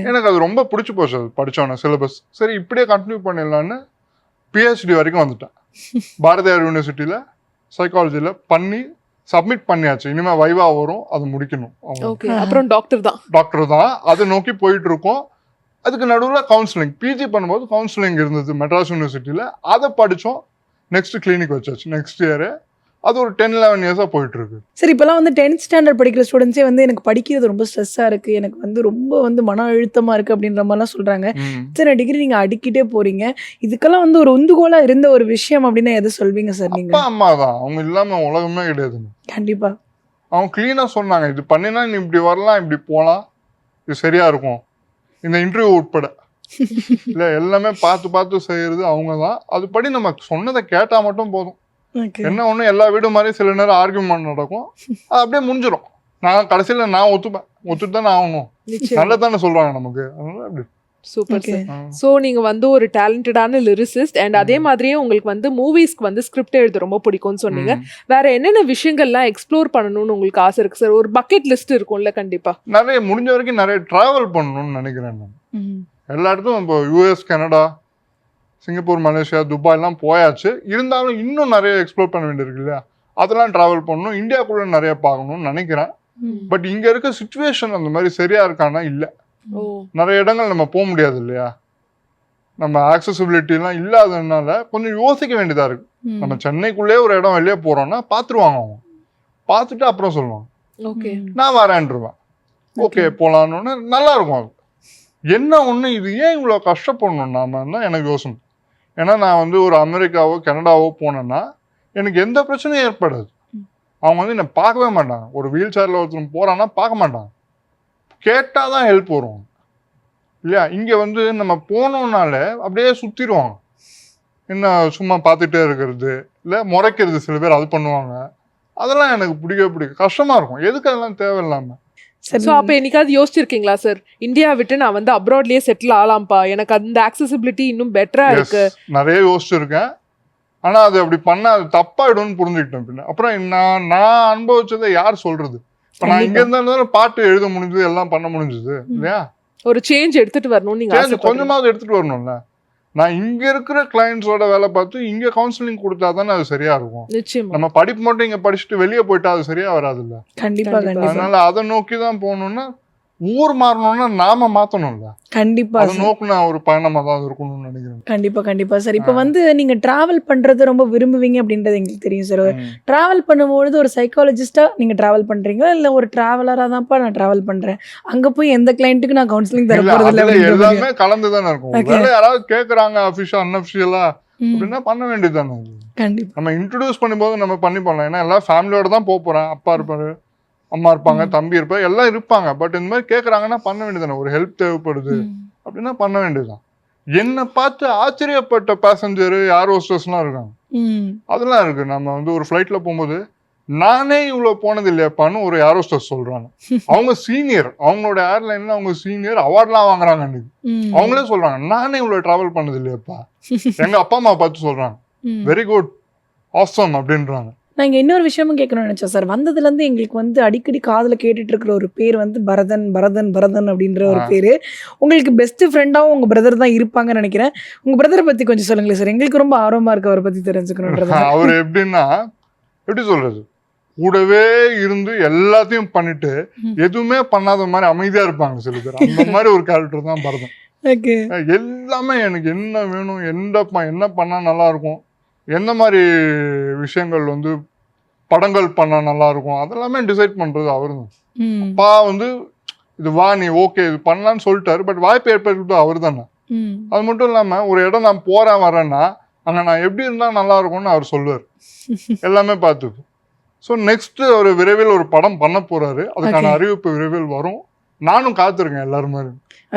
எனக்கு அது ரொம்ப பிடிச்சி போச்சு. அது படித்தோன்னே சிலபஸ் சரி இப்படியே கண்டினியூ பண்ணிடலான்னு PhD வரைக்கும் வந்துட்டேன். பாரதியார் யூனிவர்சிட்டியில் சைக்காலஜியில் பண்ணி சப்மிட் பண்ணியாச்சு. இனிமேல் வைவா வரும், அது முடிக்கணும். அப்புறம் டாக்டர் தான் அது நோக்கி போயிட்டு இருக்கோம். அதுக்கு நடுவில் கவுன்சிலிங் PG பண்ணும்போது கவுன்சிலிங் இருந்தது மெட்ராஸ் யூனிவர்சிட்டியில். அதை படித்தோம். நெக்ஸ்ட் கிளினிக் வச்சாச்சு நெக்ஸ்ட் இயரு. அது ஒரு 10-11 இயர்ஸாக போயிட்டு இருக்கு. சரி, இப்போலாம் வந்து 10th ஸ்டாண்டர்ட் படிக்கிற ஸ்டூடெண்ட்ஸே வந்து எனக்கு படிக்கிறது ரொம்ப ஸ்ட்ரெஸ்ஸாக இருக்குது, எனக்கு வந்து ரொம்ப வந்து மன அழுத்தமாக இருக்குது அப்படின்ற மாதிரிலாம் சொல்கிறாங்க. இத்தனை டிகிரி நீங்கள் அடிக்கிட்டே போகிறீங்க, இதுக்கெல்லாம் வந்து ஒரு உந்துகோலாக இருந்த ஒரு விஷயம் அப்படின்னா எதை சொல்வீங்க சார் நீங்கள்? அப்பா அம்மா தான், அவங்க இல்லாமல் உலகமே கிடையாதுங்க. கண்டிப்பாக அவங்க க்ளீனாக சொன்னாங்க, இது பண்ணினா நீ இப்படி வரலாம், இப்படி போகலாம், இது சரியா இருக்கும். இந்த இன்டர்வியூ உட்பட இல்லை எல்லாமே பார்த்து செய்யறது அவங்க தான். அதுபடி நம்ம சொன்னதை கேட்டால் மட்டும் போதும். என்ன ஒண்ணு, எல்லா வீடு மாதிரி சில நேரம் ஆர்கியூமெண்ட் நடக்கும், அது அப்படியே முடிஞ்சிடும். நான் கடைசியில நான் ஒத்துட்டு தான் ஆகணும், நல்லதானே சொல்றாங்க நமக்கு. அதனால அப்படி. Super sir. ஸோ நீங்க வந்து ஒரு டேலண்டடான லிரிசிஸ்ட் அண்ட் அதே மாதிரியே உங்களுக்கு வந்து மூவிஸ்க்கு வந்து ஸ்கிரிப்ட் எழுத ரொம்ப பிடிக்கும்னு சொன்னீங்க. வேற என்னென்ன விஷயங்கள்லாம் எக்ஸ்ப்ளோர் பண்ணணும்னு உங்களுக்கு ஆசை இருக்கு சார்? ஒரு பக்கெட் லிஸ்ட் இருக்கும்ல கண்டிப்பா. நிறைய முடிஞ்ச வரைக்கும் நிறைய டிராவல் பண்ணணும்னு நினைக்கிறேன் நான். எல்லா இடத்தும் இப்போ US, கனடா, சிங்கப்பூர், மலேசியா, துபாய்லாம் போயாச்சு. இருந்தாலும் இன்னும் நிறைய எக்ஸ்ப்ளோர் பண்ண வேண்டியிருக்கு இல்லையா, அதெல்லாம் ட்ராவல் பண்ணணும். இந்தியாக்குள்ள நிறைய பார்க்கணும்னு நினைக்கிறேன். பட் இங்க இருக்க சிச்சுவேஷன் அந்த மாதிரி சரியா இருக்கானா இல்லை. நிறைய இடங்கள் நம்ம போக முடியாது இல்லையா, நம்ம ஆக்சசிபிலிட்டிலாம் இல்லாததுனால கொஞ்சம் யோசிக்க வேண்டியதா இருக்கு. நம்ம சென்னைக்குள்ளே ஒரு இடம் வெளியே போறோம்னா பார்த்துருவாங்க, அவங்க பார்த்துட்டு அப்புறம் சொல்லுவாங்க நான் வரேன்ருவேன். ஓகே போலான்னு நல்லா இருக்கும். அது என்ன ஒன்று, இது ஏன் இவ்வளோ கஷ்டப்படணும் நாம தான் எனக்கு யோசனை. ஏன்னா நான் வந்து ஒரு அமெரிக்காவோ கனடாவோ போனேன்னா எனக்கு எந்த பிரச்சனையும் ஏற்படாது. அவங்க வந்து என்னை பார்க்கவே மாட்டாங்க. ஒரு வீல் சேரில் ஒருத்தர் போகிறான்னா பார்க்க மாட்டாங்க, கேட்டால் தான் ஹெல்ப் வரும் இல்லையா. இங்கே வந்து நம்ம போனோம்னால அப்படியே சுற்றிடுவாங்க. என்ன சும்மா பார்த்துட்டே இருக்கிறது இல்லை முறைக்கிறது சில பேர் அது பண்ணுவாங்க. அதெல்லாம் எனக்கு பிடிக்க கஷ்டமாக இருக்கும். எதுக்கு அதெல்லாம் தேவையில்லாமல். ஸோ அப்போ என்னைக்காவது யோசிச்சிருக்கீங்களா சார், இந்தியா விட்டு நான் வந்து அப்ராட்லேயே செட்டில் ஆகலாம்ப்பா, எனக்கு அந்த ஆக்சசிபிலிட்டி இன்னும் பெட்டரா இருக்கு? நிறைய யோசிச்சிருக்கேன். ஆனால் அது அப்படி பண்ணால் அது தப்பாயிடும்னு புரிஞ்சுக்கிட்டேன். பின்ன அப்புறம் நான் அனுபவிச்சதை யார் சொல்றது. இப்போ நான் இங்கே இருந்தாலும் பாட்டு எழுத முடிஞ்சது, எல்லாம் பண்ண முடிஞ்சது இல்லையா. ஒரு சேஞ்ச் எடுத்துட்டு வரணும், நீங்க கொஞ்சமாவது எடுத்துட்டு வரணும்ல. நான் இங்க இருக்கிற கிளைண்ட்ஸோட வேலை பார்த்து இங்க கவுன்சிலிங் கொடுத்தா தானே அது சரியா இருக்கும். நிச்சயமா. நம்ம படிப்பு மட்டும் இங்க படிச்சுட்டு வெளியே போயிட்டா அது சரியா வராது இல்ல. கண்டிப்பா. அதனால அதை நோக்கி தான் போகணும்னா, ஊர் மாறணும்னா நாம மாத்தணும்ல. கண்டிப்பா. அதை நோக்குன ஒரு பயணமா தான் இருக்கணும்னு நினைக்கிறேன். கண்டிப்பா சார். இப்போ வந்து நீங்க டிராவல் பண்றது ரொம்ப விரும்புவீங்க அப்படின்றது எங்களுக்கு தெரியும் சார். டிராவல் பண்ணும்பொழுது ஒரு சைக்காலஜிஸ்டா நீங்க டிராவல் பண்றீங்களா, இல்ல ஒரு டிராவலரா தான்ப்பா நான் டிராவல் பண்றேன், அங்க போய் எந்த கிளைண்ட்டுக்கு நான் கவுன்சிலிங் தர போறது இல்ல, எல்லாமே கலந்து தானே இருக்கும். வேலை யாராவது கேக்குறாங்க அபிஷியல் அன்அபிஷியலா அப்படின்னா பண்ண வேண்டியது தானே. கண்டிப்பா. நம்ம இன்ட்ரோடியூஸ் பண்ணும்போது நம்ம பண்ணி பண்ணலாம். ஏன்னா எல்லாம் ஃபேமிலியோட தான் போறேன். அப்பா இருப்பாரு, அம்மா இருப்பாங்க, தம்பி இருப்பாரு, எல்லாம் இருப்பாங்க. பட் இந்த மாதிரி கேட்குறாங்கன்னா பண்ண வேண்டியதானே. ஒரு ஹெல்ப் தேவைப்படுது அப்படின்னா பண்ண வேண்டியதுதான். என்னை பார்த்து ஆச்சரியப்பட்ட பேசஞ்சரு ஏர் ஹோஸ்டர்ஸ்லாம் இருக்காங்க. அதெல்லாம் இருக்கு. நம்ம வந்து ஒரு ஃப்ளைட்ல போகும்போது நானே இவ்வளோ போனது இல்லையாப்பான்னு ஒரு ஏர் ஹோஸ்டர்ஸ் சொல்றாங்க. அவங்க சீனியர், அவங்களோட ஏர்லைன்ல அவங்க சீனியர், அவார்ட்லாம் வாங்குறாங்க அன்னைக்கு. அவங்களே சொல்றாங்க நானே இவ்வளோ டிராவல் பண்ணது இல்லையாப்பா. எங்க அப்பா அம்மா பார்த்து சொல்றாங்க வெரி குட், ஆசம் அப்படின்றாங்க. நான் இங்கே இன்னொரு விஷயமும் கேட்கணும்னு நினச்சேன் சார். வந்ததுலேருந்து எங்களுக்கு வந்து அடிக்கடி காதில் கேட்டுட்டு இருக்கிற ஒரு பேர் வந்து பரதன் பரதன் பரதன் அப்படின்ற ஒரு பேர். உங்களுக்கு பெஸ்ட் ஃப்ரெண்டாகவும் உங்கள் பிரதர் தான் இருப்பாங்கன்னு நினைக்கிறேன். உங்கள் பிரதரை பற்றி கொஞ்சம் சொல்லுங்களேன் சார். எங்களுக்கு ரொம்ப ஆர்வமாக இருக்கு அவரை பற்றி தெரிஞ்சுக்கணுன்றது. அவர் எப்படின்னா, எப்படி சொல்றது, கூடவே இருந்து எல்லாத்தையும் பண்ணிட்டு எதுவுமே பண்ணாத மாதிரி அமைதியா இருப்பாங்க சில பேர். அந்த மாதிரி ஒரு கேரக்டர் தான் பரதன். ஓகே. எல்லாமே எனக்கு என்ன வேணும், என்ன பண்ணா நல்லா இருக்கும், எந்த மாதிரி விஷயங்கள் வந்து படங்கள் பண்ணா நல்லா இருக்கும், அதெல்லாமே டிசைட் பண்றது அவரு தான். அப்பா வந்து இது வா நீ ஓகே இது பண்ணலான்னு சொல்லிட்டாரு, பட் வாய்ப்பு ஏற்படுறது அவரு தானே. அது மட்டும் இல்லாம ஒரு இடம் நான் போறேன் வரேன்னா அங்க நான் எப்படி இருந்தா நல்லா இருக்கும்னு அவர் சொல்லுவார். எல்லாமே பார்த்துக்கு. ஸோ நெக்ஸ்ட் ஒரு விரைவில் ஒரு படம் பண்ண போறாரு. அதுக்கான அறிவிப்பு விரைவில் வரும். நானும் காத்திருக்கேன் எல்லாரும் மாதிரி.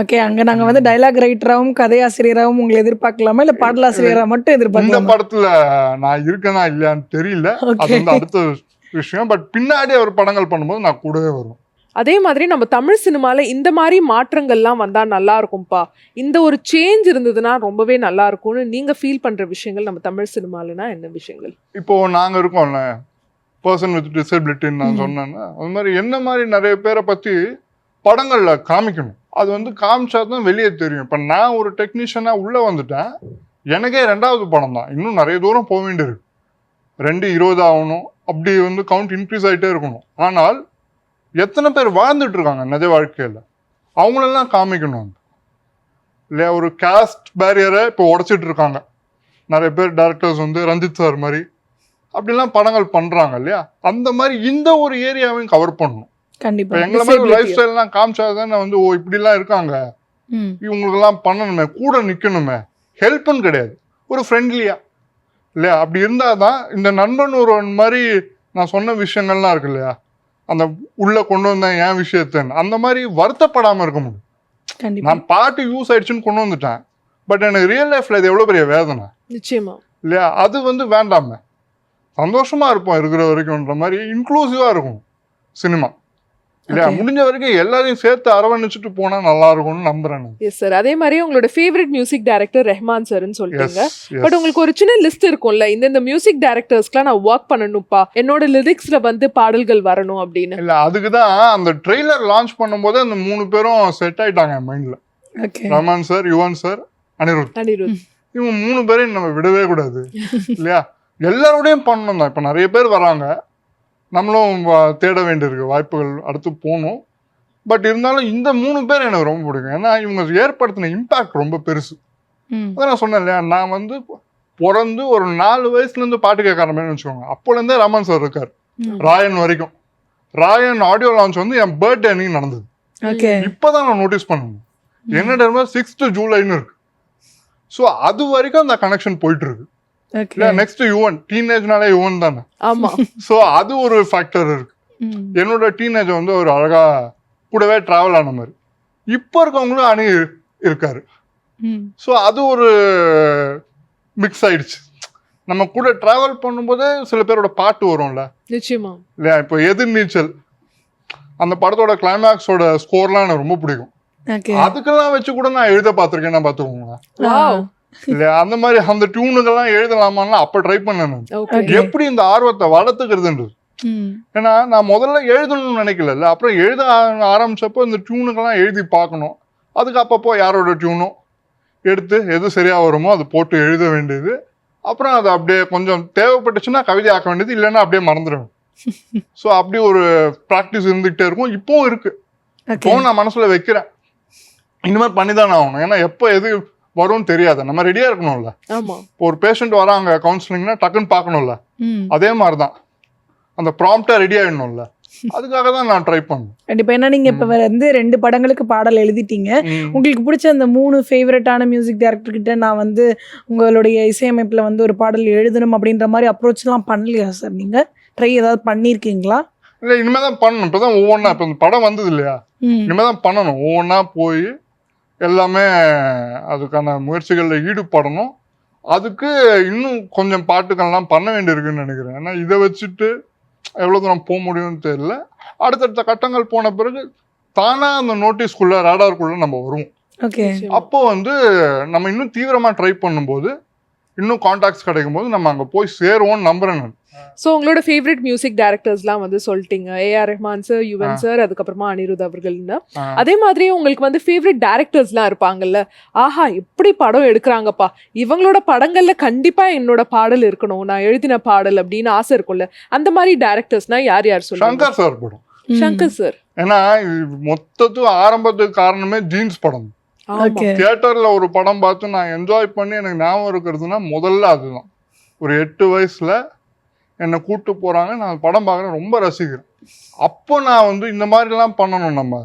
ஓகே. அங்க நாங்க வந்து டைலாக் ரைட்டராகவும் கதையாசிரியராகவும் உங்களை எதிர்பார்க்கலாமா இல்ல பாடலாசிரியரா மட்டும் எதிர்பார்க்கலாம்? இந்த படத்துல நான் இருக்கேனா இல்லையான்னு தெரியல, அது வந்து அடுத்த விஷயம். பட் பின்னாடி அவர் படங்கள் பண்ணும்போது நான் கூடவே வருவேன். அதே மாதிரி நம்ம தமிழ் சினிமால இந்த மாதிரி மாற்றங்கள்லாம் வந்தா நல்லா இருக்கும்பா, இந்த ஒரு சேஞ்ச் இருந்ததுன்னா ரொம்பவே நல்லா இருக்கும்னு நீங்க ஃபீல் பண்ற விஷயங்கள் நம்ம தமிழ் சினிமாலனா என்ன விஷயங்கள்? இப்போ நாங்க இருக்கோம்ல பர்சன் வித் டிசபிலிட்டின்னு நான் சொன்னேன்னா, அது மாதிரி என்ன மாதிரி நிறைய பேரை பத்தி படங்கள்ல காமிக்கணும். அது வந்து காமிச்சா தான் வெளியே தெரியும். இப்போ நான் ஒரு டெக்னீஷியனாக உள்ளே வந்துட்டேன், எனக்கே 2வது படம் தான், இன்னும் நிறைய தூரம் போக வேண்டியிருக்கு. 20 ஆகணும், அப்படி வந்து கவுண்ட் இன்க்ரீஸ் ஆகிட்டே இருக்கணும். ஆனால் எத்தனை பேர் வாழ்ந்துட்டு இருக்காங்க நிஜ வாழ்க்கையில், அவங்களெல்லாம் காமிக்கணும் இல்லையா? ஒரு காஸ்ட் பேரியரை இப்போ உடைச்சிட்டு இருக்காங்க நிறைய பேர். டேரக்டர்ஸ் வந்து ரஞ்சித் சார் மாதிரி அப்படிலாம் படங்கள் பண்ணுறாங்க இல்லையா? அந்த மாதிரி இந்த ஒரு ஏரியாவையும் கவர் பண்ணணும். கண்டிப்பா. எங்களை மாதிரி லைஃப் ஸ்டைல்லாம் காமிச்சாதான் வந்து ஓ இப்படிலாம் இருக்காங்க, இவங்களுக்கெல்லாம் பண்ணணுமே, கூட நிக்கணுமே, ஹெல்ப்னு கிடையாது, ஒரு ஃப்ரெண்ட்லியா இல்லையா? அப்படி இருந்தாதான் இந்த நண்பன் ஒருவன் மாதிரி நான் சொன்ன விஷயங்கள்லாம் இருக்கு இல்லையா, அந்த உள்ள கொண்டு வந்தேன் என் விஷயத்தன்னு, அந்த மாதிரி வருத்தப்படாம இருக்க முடியும். நான் பாட்டு யூஸ் ஆயிடுச்சுன்னு கொண்டு வந்துட்டேன், பட் எனக்கு ரியல் லைஃப்ல இது எவ்வளவு பெரிய வேதனை நிச்சயமா இல்லையா? அது வந்து வேண்டாமே, சந்தோஷமா இருப்போம் இருக்கிற வரைக்கும்ன்ற மாதிரி இன்க்ளூசிவா இருக்கும் சினிமா இல்லையா? முடிஞ்ச வரைக்கும் எல்லாரையும் சேர்த்து அரவணைச்சிட்டு போனா நல்லா இருக்கும்னு நம்புறேன். Yes sir. அதே மாதிரி உங்களோட ஃபேவரட் மியூசிக் டைரக்டர் ரெஹ்மான் சார்னு சொல்லிட்டீங்க. பட் உங்களுக்கு ஒரு சின்ன லிஸ்ட் இருக்கும்ல, இந்த மியூசிக் டைரக்டர்ஸ்க்குலாம் நான் ஒர்க் பண்ணணும்ப்பா, என்னோட லிரிக்ஸ்ல வந்து பாடல்கள் வரணும் அப்படின்னு? இல்ல, அதுக்குதான் அந்த ட்ரெய்லர் லான்ச் பண்ணும்போது அந்த 3 பேரும் செட் ஆயிட்டாங்க என் மைண்ட்ல. Rahman sir, Yuvan sir, Anirudh. இவங்க 3 பேரையும் நம்ம விடவே கூடாது இல்லையா? எல்லாரோடையும் பண்ணணும் தான். இப்ப நிறைய பேர் வராங்க, நம்மளும் தேட வேண்டியிருக்கு வாய்ப்புகள், அடுத்து போகணும். பட் இருந்தாலும் இந்த 3 பேர் எனக்கு ரொம்ப பிடிக்கும். ஏன்னா இவங்க ஏற்படுத்தின இம்பாக்ட் ரொம்ப பெருசு. அதான் நான் சொன்னேன் இல்லையா, நான் வந்து பிறந்து ஒரு 4 வயசுலேருந்து பாட்டு கேட்க ஆரம்பின்னு வச்சுக்கோங்க. அப்போலேருந்தே ரமன் சார் இருக்கார், ராயன் வரைக்கும். ராயன் ஆடியோ லான்ச் வந்து என் பர்த்டே அன்னைக்கு நடந்தது. இப்போதான் நான் நோட்டீஸ் பண்ணணும், என்னோட 6th ஜூலைன்னு இருக்கு. ஸோ அது வரைக்கும் அந்த கனெக்ஷன் போயிட்டு இருக்கு. நெக்ஸ்ட் யுவன், டீனேஜ்னாலே யுவன் தானே. ஆமா. சோ அது ஒரு ஃபேக்டர் இருக்கு. என்னோட டீனேஜ் வந்து ஒரு அழகா கூடவே டிராவல் ஆன மாதிரி இப்போ இருக்கவங்களும் அணி இருக்காரு. ஸோ அது ஒரு மிக்ஸ் ஆயிடுச்சு. நம்ம கூட டிராவல் பண்ணும்போதே சில பேரோட பாட்டு வரும்ல, நிச்சயமா இல்லையா? இப்போ எதிர்நீச்சல் அந்த படத்தோட கிளைமேக்ஸோட ஸ்கோர்லாம் எனக்கு ரொம்ப பிடிக்கும். அதுக்கெல்லாம் வச்சு கூட நான் எழுத பார்த்திருக்கேன், நான் பார்த்துக்கோங்களேன் இல்லையா? அந்த மாதிரி அந்த டியூனுக்கெல்லாம் எழுதலாமான்னு அப்ப ட்ரை பண்ணேன். எப்படி இந்த ஆர்வத்தை வளர்த்துக்கிறதுன்றது. ஏன்னா நான் முதல்ல எழுதணும்னு நினைக்கல, அப்புறம் எழுத ஆரம்பிச்சப்போ இந்த டியூனுக்கெல்லாம் எழுதி பார்க்கணும். அதுக்கு அப்பப்போ யாரோட டியூனோ எடுத்து எது சரியா வருமோ அது போட்டு எழுத வேண்டியது. அப்புறம் அது அப்படியே கொஞ்சம் தேவைப்பட்டுச்சுன்னா கவிதை ஆக்க வேண்டியது, இல்லைன்னா அப்படியே மறந்துடுவேன். ஸோ அப்படி ஒரு ப்ராக்டிஸ் இருந்துகிட்டே இருக்கும். இப்போவும் இருக்கு, இப்போவும் நான் மனசுல வைக்கிறேன், இந்த மாதிரி பண்ணிதானே ஆகணும். ஏன்னா எப்போ எது வரும்னு தெரியாது, நம்ம ரெடியா இருக்கணும்ல. இப்போ ஒரு பேஷண்ட் வராங்க கவுன்சிலிங்னா டக்குன்னு பார்க்கணும்ல, அதே மாதிரிதான் அந்த ப்ராம்ப்டா ரெடி ஆயிடணும்ல. அதுக்காக தான் நான் ட்ரை பண்ணேன். கண்டிப்பா. ஏன்னா நீங்க இப்ப வந்து 2 படங்களுக்கு பாடல் எழுதிட்டீங்க. உங்களுக்கு பிடிச்ச அந்த 3 ஃபேவரட்டான மியூசிக் டைரக்டர் கிட்ட நான் வந்து உங்களுடைய இசையமைப்புல வந்து ஒரு பாடல் எழுதணும் அப்படின்ற மாதிரி அப்ரோச்லாம் பண்ணலையா சார்? நீங்க ட்ரை ஏதாவது பண்ணிருக்கீங்களா? இல்ல, இனிமேதான் பண்ணணும். இப்பதான் ஒவ்வொன்னா, இப்ப இந்த படம் வந்தது இல்லையா, இனிமேதான் பண்ணணும். ஒவ்வொன்னா போய் எல்லாமே அதுக்கான முயற்சிகள்ல ஈடுபடணும். அதுக்கு இன்னும் கொஞ்சம் பாட்டுகள்லாம் பண்ண வேண்டியிருக்குன்னு நினைக்கிறேன். ஏன்னா இதை வச்சுட்டு எவ்வளவு தூரம் போக முடியும்னு தெரியல. அடுத்தடுத்த கட்டங்கள் போன பிறகு தானா அந்த நோட்டீஸ்குள்ள, ராடாருக்குள்ள நம்ம வருவோம். அப்போ வந்து நம்ம இன்னும் தீவிரமா ட்ரை பண்ணும்போது இன்னும் கான்டாக்ட்ஸ் கிடைக்கும் போது நம்ம அங்கே போய் சேருவோம்னு நம்புறேன் நான். ஸோ உங்களோட ஃபேவரட் மியூசிக் டைரக்டர்ஸ்லாம் வந்து சொல்லிட்டீங்க, AR Rahman sir, Yuvan sir, அதுக்கப்புறமா அனிருத் அவர்கள்னு. அதே மாதிரி உங்களுக்கு வந்து ஃபேவரட் டைரக்டர்ஸ்லாம் இருப்பாங்கல்ல, ஆஹா எப்படி படம் எடுக்கிறாங்கப்பா, இவங்களோட படங்கள்ல கண்டிப்பா என்னோட பாடல் இருக்கணும், நான் எழுதின பாடல் அப்படின்னு ஆசை இருக்கும்ல, அந்த மாதிரி டைரக்டர்ஸ்னா யார் யார் சொல்லுங்க? சங்கர் சார் படம். சங்கர் சார். ஏன்னா மொத்தத்துக்கு ஆரம்பத்துக்கு காரணமே ஜீன்ஸ் படம். ஓகே. தியேட்டர்ல ஒரு படம் பார்த்து நான் என்ஜாய் பண்ணி எனக்கு ஞாபகம் இருக்கிறதுனா முதல்ல அதுதான். ஒரு 8 வயசுல என்னை கூப்பிட்டு போறாங்க, நான் படம் பார்க்குறேன், ரொம்ப ரசிக்கிறேன். அப்போ நான் வந்து இந்த மாதிரிலாம் பண்ணணும் நம்ம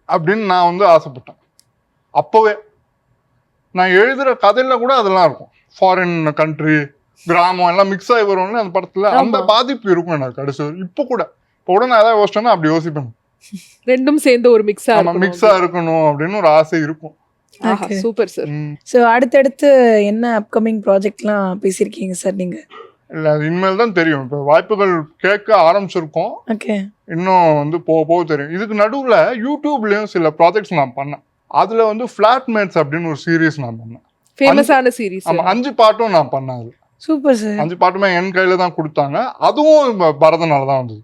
அப்படின்னு நான் வந்து ஆசைப்பட்டேன். அப்போவே நான் எழுதுகிற கதையில கூட அதெல்லாம் இருக்கும். ஃபாரின் கண்ட்ரி, கிராமம் எல்லாம் மிக்ஸ் ஆகி வரும்ல அந்த படத்துல. அந்த பாதிப்பு இருக்கும் எனக்கு கடைசி. இப்போ கூட நான் ஏதாவது யோசிச்சேன்னா அப்படி யோசிப்பேன், ரெண்டும் சேர்ந்து ஒரு மிக்ஸா இருக்கணும் அப்படின்னு ஒரு ஆசை இருக்கும். Super sir. ஸோ அடுத்தடுத்து என்ன அப்கமிங் ப்ராஜெக்ட்லாம் பேசியிருக்கீங்க சார் நீங்க? இல்லை, அது இனிமேல் தான் தெரியும். இப்போ வாய்ப்புகள் கேட்க ஆரம்பிச்சிருக்கோம். ஓகே. இன்னும் வந்து போக தெரியும். இதுக்கு நடுவில் யூடியூப்லேயும் சில ப்ராஜெக்ட்ஸ் நான் பண்ணேன். அதில் வந்து ஃப்ளாட்மேட்ஸ் அப்படின்னு ஒரு சீரீஸ் நான் பண்ணேன். ஃபேமஸான சீரீஸ். ஆமாம், 5 பாட்டும் நான் பண்ணேன். அது சூப்பர் சார். 5 பாட்டுமே என் கையில் தான் கொடுத்தாங்க. அதுவும் பரதனால தான் வந்தது.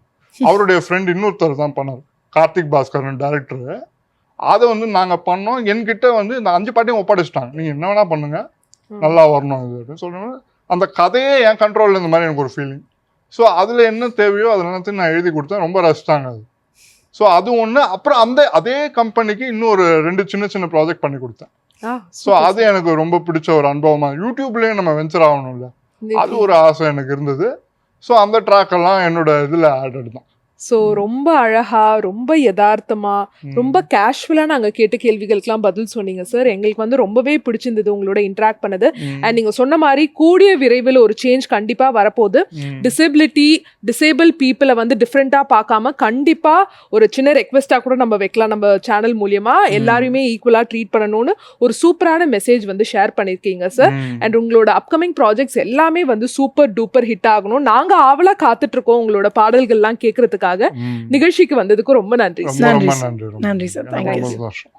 அவருடைய ஃப்ரெண்ட் இன்னொருத்தர் தான் பண்ணார், கார்த்திக் பாஸ்கர் டைரக்டரு. அதை வந்து நாங்கள் பண்ணோம். என்கிட்ட வந்து இந்த 5 பாட்டையும் ஒப்படைச்சிட்டாங்க, நீங்கள் என்ன வேணா பண்ணுங்க, நல்லா வரணும் இது அப்படின்னு சொல்லுங்க. அந்த கதையே என் கண்ட்ரோலில் இந்த மாதிரி எனக்கு ஒரு ஃபீலிங். ஸோ அதில் என்ன தேவையோ அதில் எல்லாத்தையும் நான் எழுதி கொடுத்தேன். ரொம்ப ரசித்தாங்க அது. ஸோ அது ஒன்று. அப்புறம் அதே கம்பெனிக்கு இன்னும் ஒரு 2 சின்ன ப்ராஜெக்ட் பண்ணி கொடுத்தேன். ஸோ அது எனக்கு ரொம்ப பிடிச்ச ஒரு அனுபவமாக. யூடியூப்லேயும் நம்ம வெஞ்சர் ஆகணும்ல, அது ஒரு ஆசை எனக்கு இருந்தது. ஸோ அந்த ட்ராக் எல்லாம் என்னோட இதில் ஆடட் தான். ஸோ ரொம்ப அழகா, ரொம்ப யதார்த்தமா, ரொம்ப கேஷுவலா நாங்கள் கேட்ட கேள்விகளுக்கெல்லாம் பதில் சொன்னீங்க சார். எங்களுக்கு வந்து ரொம்பவே பிடிச்சிருந்தது உங்களோட இன்ட்ராக்ட் பண்ணது. அண்ட் நீங்க சொன்ன மாதிரி கூடிய விரைவில் ஒரு சேஞ்ச் கண்டிப்பா வரப்போகுது. டிசேபிள் பீப்புளை வந்து டிஃப்ரெண்டா பார்க்காம கண்டிப்பா ஒரு சின்ன ரெக்வெஸ்டா கூட நம்ம வைக்கலாம், நம்ம சேனல் மூலியமா எல்லாரையுமே ஈக்குவலா ட்ரீட் பண்ணணும்னு ஒரு சூப்பரான மெசேஜ் வந்து ஷேர் பண்ணிருக்கீங்க சார். அண்ட் உங்களோட அப்கமிங் ப்ராஜெக்ட்ஸ் எல்லாமே வந்து சூப்பர் டூப்பர் ஹிட் ஆகணும். நாங்க ஆவலா காத்துட்டு இருக்கோம் உங்களோட பாடல்கள்லாம் கேட்கறதுக்காக. நிகழ்ச்சிக்கு வந்ததுக்கு ரொம்ப நன்றி. நன்றி சார். ரொம்ப சந்தோஷம்.